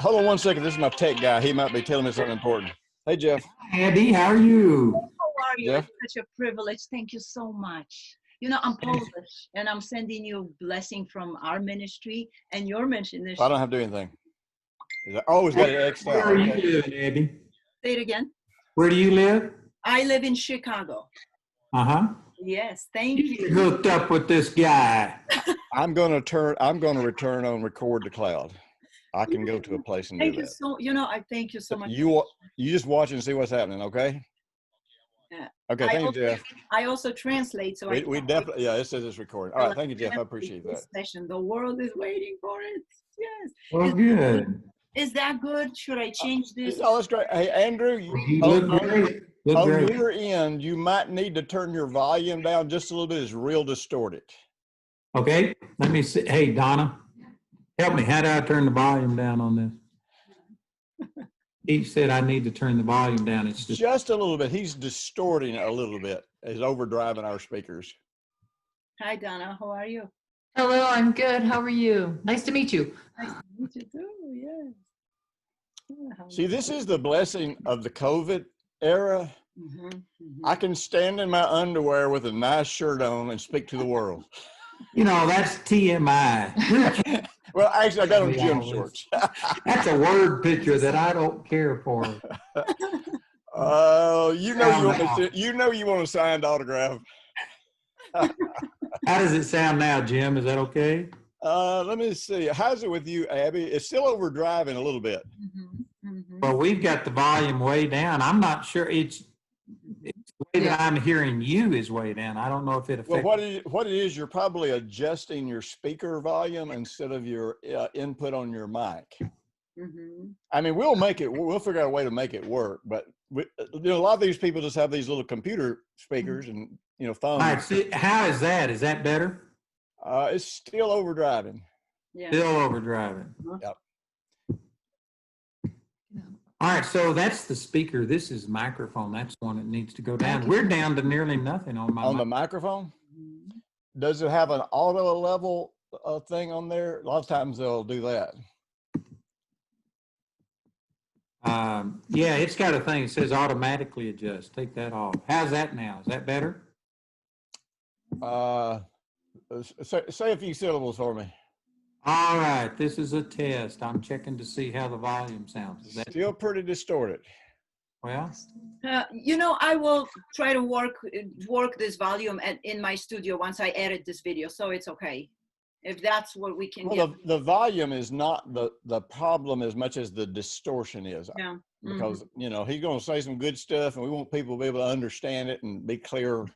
Hold on one second. This is my tech guy. He might be telling me something important. Hey, Jeff. Andy, how are you? How are you? Jeff? It's such a privilege. Thank you so much. You know, I'm Polish, and I'm sending you a blessing from our ministry and your ministry. I don't have to do anything. I always got it X'd Where out. are you Okay. living, Andy? Say it again. Where do you live? I live in Chicago. Uh-huh. Yes, thank You you. get hooked up with this guy. I'm going to return on record to cloud. I can go to a place and do Thank you that. so. You know, I thank you so much. You just watch and see what's happening, okay? Yeah. Okay, thank you, Jeff. I also translate, so We definitely, yeah, it says it's recording. All right, thank you, Jeff. I appreciate that. Session. The world is waiting for it. Yes. Well, good. Is that good? Should I change this? Oh, that's great. Hey, Andrew, You look great. Look on great. your end, you might need to turn your volume down just a little bit. It's real distorted. Okay, let me see. Hey, Donna, help me. How do I turn the volume down on this? He said I need to turn the volume down. It's Just a little bit. He's distorting a little bit. He's overdriving our speakers. Hi, Donna. How are you? Hello, I'm good. How are you? Nice to meet you. Nice to meet you too. Yes. Yeah, See, this is the blessing of the COVID era. I can stand in my underwear with a nice shirt on and speak to the world. You know, that's TMI. Well, actually, I got on gym shorts. That's a word picture that I don't care for. You know you want a signed autograph. How does it sound now, Jim? Is that okay? Let me see. How's it with you, Abby? It's still overdriving a little bit. Well, we've got the volume way down. I'm not sure it's the way that I'm hearing you is way down. I don't know if it affects. Well, what it is, you're probably adjusting your speaker volume instead of your input on your mic. I mean, we'll figure out a way to make it work, but a lot of these people just have these little computer speakers and, phones. All right, see, how is that? Is that better? It's still overdriving. Yeah. Still overdriving. Yep. All right, so that's the speaker. This is microphone. That's one that needs to go down. We're down to nearly nothing on my the microphone. Does it have an auto level thing on there? A lot of times they'll do that. Yeah, it's got a thing that says automatically adjust. Take that off. How's that now? Is that better? Say a few syllables for me. All right, this is a test. I'm checking to see how the volume sounds. Is that Still pretty distorted. well? I will try to work this volume in my studio once I edit this video, so it's okay. If that's what we can get. The volume is not the problem as much as the distortion is. Yeah. Because, he's going to say some good stuff and we want people to be able to understand it and be clear,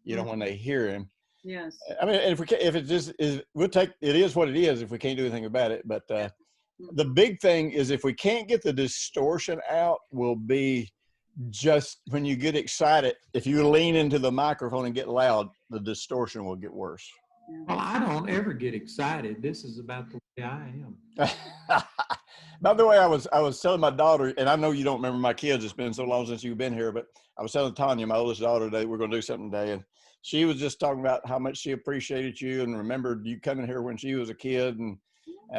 when they hear him. Yes. I mean, if it just is, it is what it is if we can't do anything about it. But the big thing is if we can't get the distortion out, will be just when you get excited, if you lean into the microphone and get loud, the distortion will get worse. Well, I don't ever get excited. This is about the way I am. By the way, I was telling my daughter, and I know you don't remember my kids. It's been so long since you've been here, but I was telling Tanya, my oldest daughter, today we're going to do something today, and she was just talking about how much she appreciated you and remembered you coming here when she was a kid, and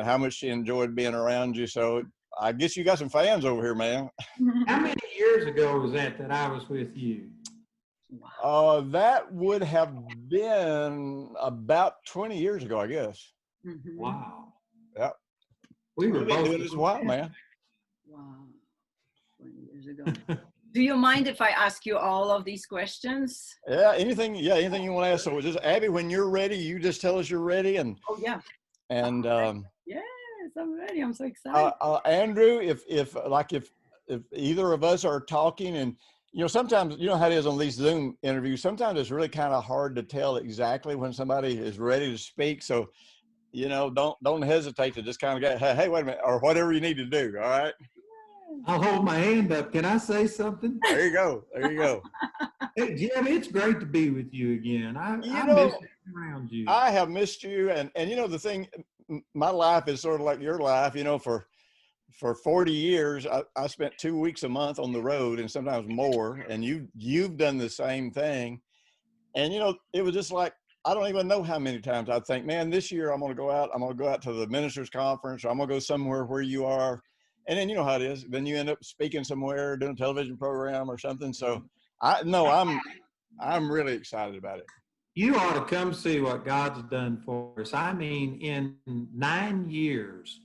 how much she enjoyed being around you. So I guess you got some fans over here, man. How many years ago was that I was with you? That would have been about 20 years ago, I guess. Wow. Yep. We've been doing this a while, man. Wow. 20 years ago. Do you mind if I ask you all of these questions? Yeah, anything you want to ask. So just Abby, when you're ready, you just tell us you're ready. And oh yeah. And yes, I'm ready. I'm so excited. Andrew, if either of us are talking, and sometimes how it is on these Zoom interviews, sometimes it's really kind of hard to tell exactly when somebody is ready to speak. So don't hesitate to just kind of go, hey, wait a minute, or whatever you need to do. All right. I'll hold my hand up. Can I say something? There you go. Hey, Jim, it's great to be with you again. I miss being around you. I have missed you. And the thing, my life is sort of like your life, for 40 years, I spent 2 weeks a month on the road and sometimes more. And you've done the same thing. And, it was just like, I don't even know how many times I'd think, man, this year I'm going to go out to the ministers conference, or I'm going to go somewhere where you are. and then you know how it is. Then you end up speaking somewhere, doing a television program or something. So I'm really excited about it. You ought to come see what God's done for us. I mean, in 9 years,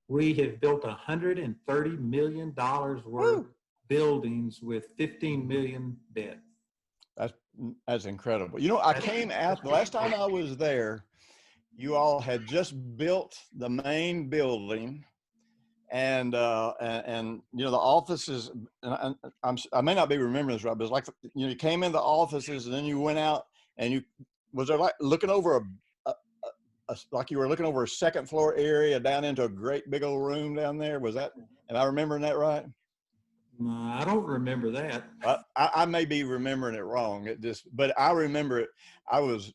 we have built $130 million worth of buildings with 15 million beds. That's incredible. You know, I came out the last time I was there. You all had just built the main building, and you know the offices. And I may not be remembering this right, but it's like you came in the offices and then you went out and was there like looking over like you were looking over a second floor area down into a great big old room down there. Was that? Am I remembering that right? I don't remember that. I may be remembering it wrong. But I remember it. I was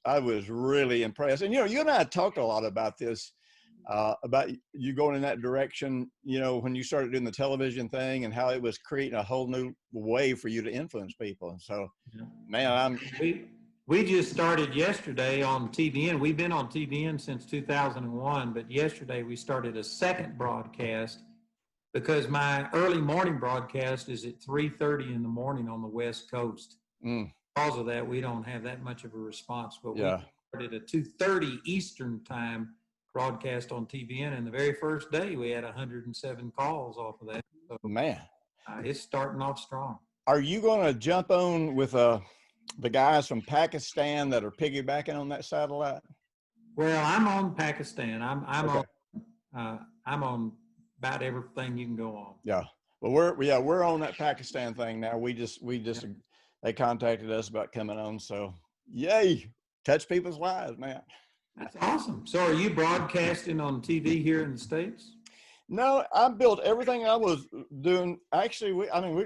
really impressed. And, you know, you and I talked a lot about this, about you going in that direction, you know, when you started doing the television thing and how it was creating a whole new way for you to influence people. And so, man, we just started yesterday on TVN. We've been on TVN since 2001, but yesterday we started a second broadcast because my early morning broadcast is at 3:30 in the morning on the West Coast. Because of that, we don't have that much of a response, but we started a 2:30 Eastern time broadcast on TVN, and the very first day we had 107 calls off of that. So, man, it's starting off strong. Are you going to jump on with the guys from Pakistan that are piggybacking on that satellite? Well, I'm on Pakistan. I'm on about everything you can go on. Yeah. Well, we're on that Pakistan thing now. They contacted us about coming on. So yay, touch people's lives, man. That's awesome. So are you broadcasting on TV here in the States? No, I built everything I was doing. Actually,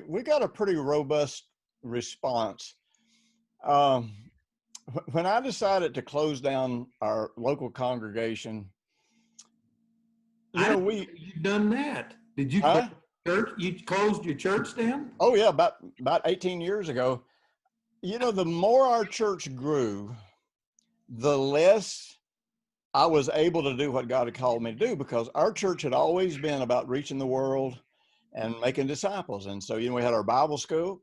we got a pretty robust response. When I decided to close down our local congregation, you've done that. Did you close church? You closed your church down? Oh yeah, about 18 years ago. You know, the more our church grew, the less I was able to do what God had called me to do, because our church had always been about reaching the world and making disciples. And so, you know, we had our Bible school,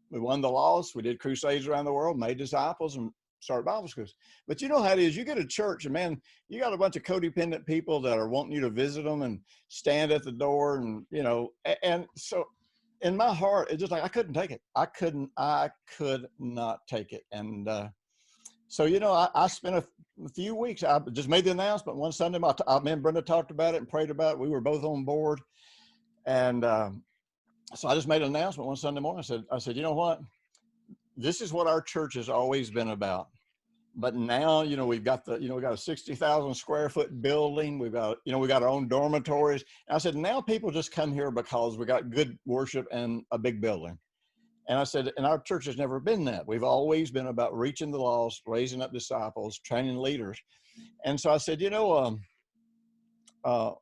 we won the lost, we did crusades around the world, made disciples, and started Bible schools. But you know how it is, you get a church and man, you got a bunch of codependent people that are wanting you to visit them and stand at the door, and, you know, and so in my heart, it's just like, I couldn't take it. I could not take it. And, so, you know, I spent a few weeks, I just made the announcement one Sunday. Me and Brenda talked about it and prayed about it. We were both on board. And so I just made an announcement one Sunday morning. I said, you know what? This is what our church has always been about. But now, you know, we got a 60,000 square foot building. We got our own dormitories. And I said, now people just come here because we got good worship and a big building. And I said, and our church has never been that. We've always been about reaching the lost, raising up disciples, training leaders. And so I said, you know, a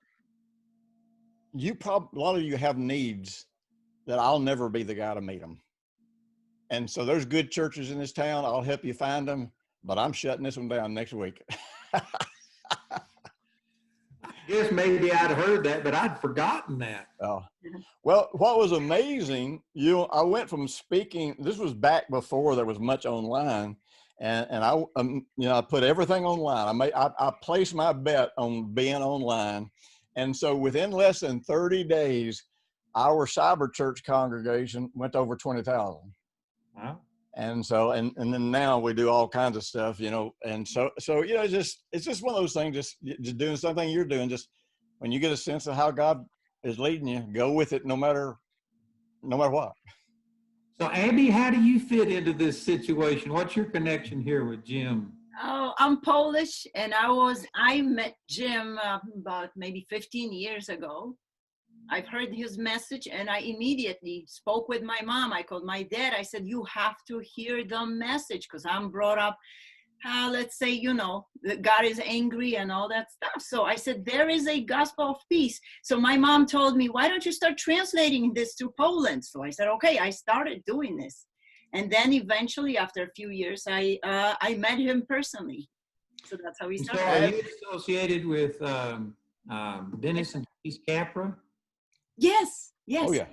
lot of you have needs that I'll never be the guy to meet them. And so there's good churches in this town. I'll help you find them, but I'm shutting this one down next week. Yes, maybe I'd heard that, but I'd forgotten that. Oh, well, what was amazing, I went from speaking, this was back before there was much online, and I, I put everything online. I placed my bet on being online. And so within less than 30 days, our cyber church congregation went to over 20,000. Wow. And so, and then now we do all kinds of stuff, you know, and so, you know, it's just one of those things, just doing something you're doing, just when you get a sense of how God is leading you, go with it no matter what. So Abby, how do you fit into this situation? What's your connection here with Jim? Oh, I'm Polish, and I met Jim about maybe 15 years ago. I've heard his message, and I immediately spoke with my mom. I called my dad. I said, you have to hear the message, because I'm brought up, let's say, you know, that God is angry and all that stuff. So I said, there is a gospel of peace. So my mom told me, why don't you start translating this to Poland? So I said, okay, I started doing this. And then eventually, after a few years, I met him personally. So that's how we started. So are you associated with Dennis and Keith Capra? Yes, yes. Oh yeah.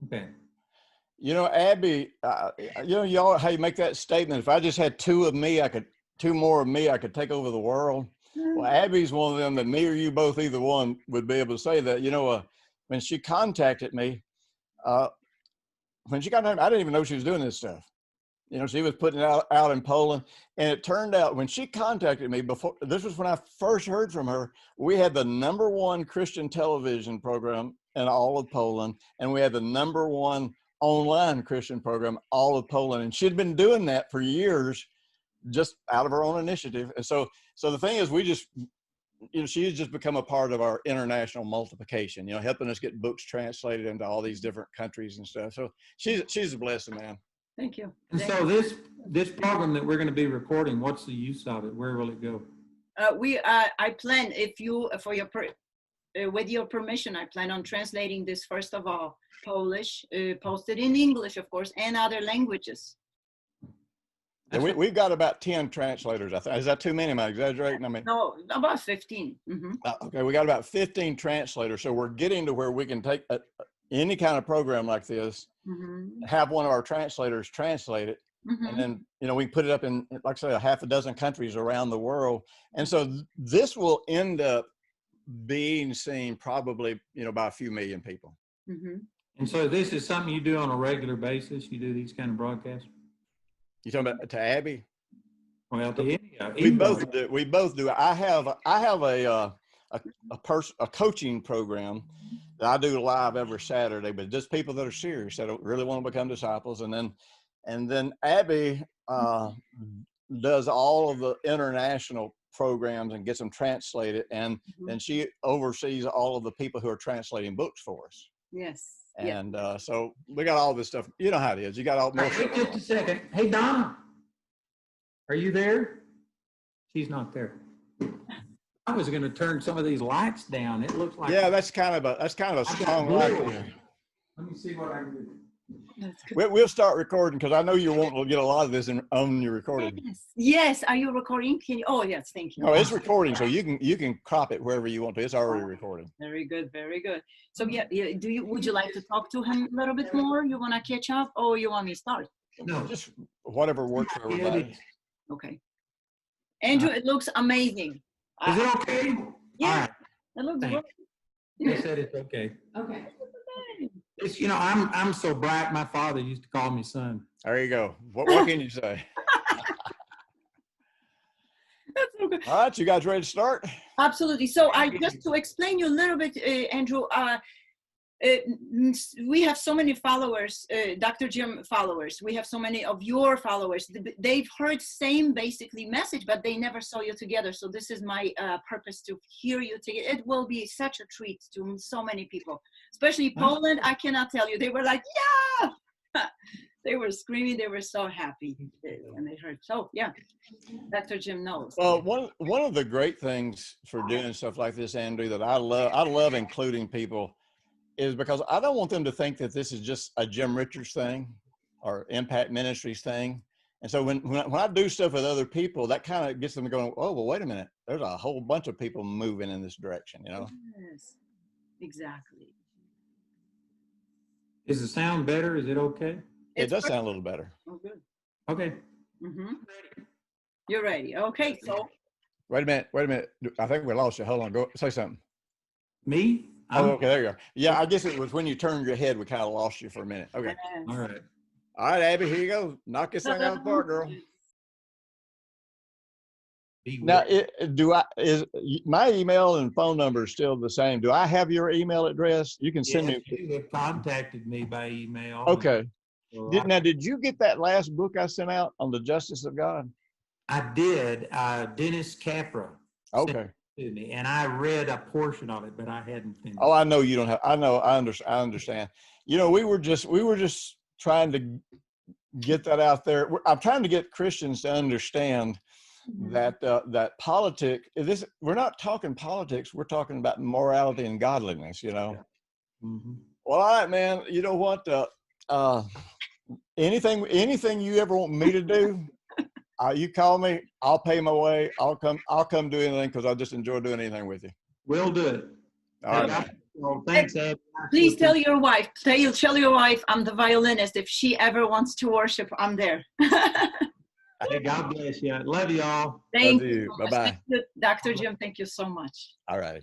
Okay. You know, Abby, you know, y'all, how you make that statement, if I just had two more of me, I could take over the world. Well, Abby's one of them that me or you both, either one, would be able to say that. You know, when she contacted me, I didn't even know she was doing this stuff. You know, she was putting it out in Poland. And it turned out when she contacted me before, this was when I first heard from her, we had the #1 Christian television program in all of Poland. And we had the #1 online Christian program, all of Poland. And she'd been doing that for years, just out of her own initiative. And so the thing is, she's just become a part of our international multiplication, you know, helping us get books translated into all these different countries and stuff. So she's a blessing, man. Thank you. And so this program that we're going to be recording, what's the use of it? Where will it go? I plan, with your permission, I plan on translating this first of all, Polish, posted in English, of course, and other languages. And we've got about 10 translators, I think. Is that too many? Am I exaggerating? I mean, no, about 15. Mm-hmm. Okay, we got about 15 translators. So we're getting to where we can take any kind of program like this, Mm-hmm. have one of our translators translate it, Mm-hmm. and then, you know, we put it up in, like I say, a half a dozen countries around the world. And so this will end up being seen probably, you know, by a few million people. Mm-hmm. And so this is something you do on a regular basis? You do these kind of broadcasts? You talking about to Abby? Well, to We both do. I have a coaching program that I do live every Saturday, but just people that are serious, that really want to become disciples. And then Abby does all of the international programs and gets them translated. And then she oversees all of the people who are translating books for us. Yes. And so we got all this stuff. You know how it is. You got all most. Hey, just a second. Hey, Donna, are you there? She's not there. I was going to turn some of these lights down. It looks like That's kind of a strong light here. Let me see what I can do. We'll start recording because I know you won't get a lot of this on your recording. Yes. Are you recording? Can you? Oh, yes. Thank you. No, it's recording, so you can crop it wherever you want to. It's already recorded. Very good. Very good. So would you like to talk to him a little bit more? You want to catch up, or you want me to start? No, Just whatever works for everybody. Okay. Andrew, it looks amazing. Is it okay? Yeah. All right. It looks Thanks. good. They said it's okay. Okay. It's, you know, I'm so bright. My father used to call me son. There you go. What can you say? That's okay. All right, you guys ready to start? Absolutely. So just to explain you a little bit, Andrew, we have so many followers, Dr. Jim followers. We have so many of your followers. They've heard same basically message, but they never saw you together. So this is my purpose, to hear you together. It will be such a treat to so many people, especially Poland. I cannot tell you. They were like, yeah. They were screaming. They were so happy when they heard. So yeah, Dr. Jim knows. Well, one of the great things for doing stuff like this, Andrew, that I love including people, is because I don't want them to think that this is just a Jim Richards thing or Impact Ministries thing. And so when I do stuff with other people, that kind of gets them going, oh, well, wait a minute. There's a whole bunch of people moving in this direction, you know? Yes, exactly. Is the sound better? Is it okay? It does sound a little better. Oh, good. Okay. Mm-hmm. You're ready. Okay, so. Wait a minute. I think we lost you. Hold on. Go say something. Me? Oh, okay, there you are. Yeah, I guess it was when you turned your head, we kind of lost you for a minute. Okay. All right. All right, Abby, here you go. Knock this thing out of the park, girl. Now, is my email and phone number is still the same? Do I have your email address? You can send me. You have contacted me by email. Okay. So Did you get that last book I sent out on the justice of God? I did. Dennis Capra. Okay. To me, and I read a portion of it, but I hadn't finished. Oh, I know you don't have. I know. I understand. You know, we were just trying to get that out there. I'm trying to get Christians to understand that we're not talking politics. We're talking about morality and godliness. You know. Mm-hmm. Well, all right, man. You know what? Anything you ever want me to do, you call me. I'll pay my way. I'll come do anything because I just enjoy doing anything with you. We'll do it. All right. Well, thanks, Ed. Please tell your wife, tell your wife I'm the violinist. If she ever wants to worship, I'm there. Hey, God bless you. Love you all. Thank Love you you. so much. Bye-bye. Thank you, Dr. Jim. Thank you so much. All right.